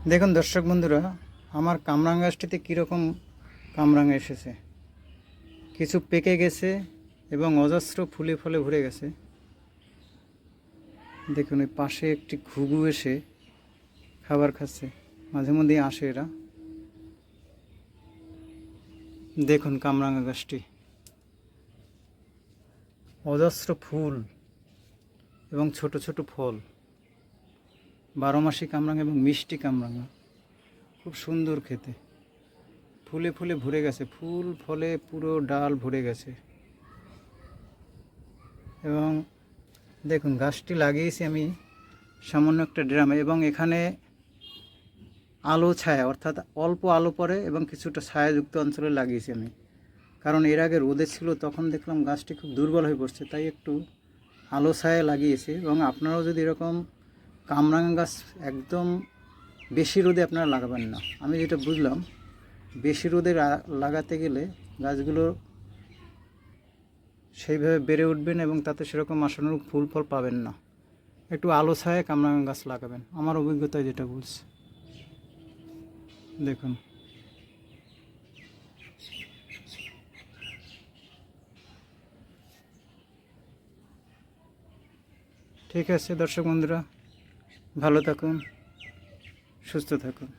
দেখুন দর্শক বন্ধুরা, আমার কামরাঙা গাছটিতে কীরকম কামরাঙা এসেছে। কিছু পেকে গেছে এবং অজস্র ফুলে ফলে ভরে গেছে। দেখুন ওই পাশে একটি ঘুঘু এসে খাবার খাচ্ছে, মাঝে মধ্যেই আসে এরা। দেখুন কামরাঙা গাছটি, অজস্র ফুল এবং ছোট ছোট ফল, 12 মাসি কামরাঙা এবং মিষ্টি কামরাঙা, খুব সুন্দর খেতে। ফুলে ফুলে ভরে গেছে, ফুল ফলে পুরো ডাল ভরে গেছে। এবং দেখুন গাছটি লাগিয়েছি আমি সামান্য একটা ড্রামে, এবং এখানে আলো ছায়া অর্থাৎ অল্প আলো পড়ে এবং কিছুটা ছায়াযুক্ত অঞ্চলে লাগিয়েছি আমি। কারণ এর আগে রোদে ছিল, তখন দেখলাম গাছটি খুব দুর্বল হয়ে পড়ছে, তাই একটু আলো ছায়া লাগিয়েছি। এবং আপনারাও যদি এরকম কামরাঙা গাছ একদম বেশি রোদে আপনারা লাগাবেন না। আমি যেটা বুঝলাম, বেশি রোদে লাগাতে গেলে গাছগুলো সেইভাবে বেড়ে উঠবেন এবং তাতে সেরকম আশানুরূপ ফুল ফল পাবেন না। একটু আলো ছায়ায় কামরাঙা গাছ লাগাবেন, আমার অভিজ্ঞতায় যেটা বলছে। দেখুন ঠিক আছে দর্শক বন্ধুরা, ভালো থাকুন, সুস্থ থাকুন।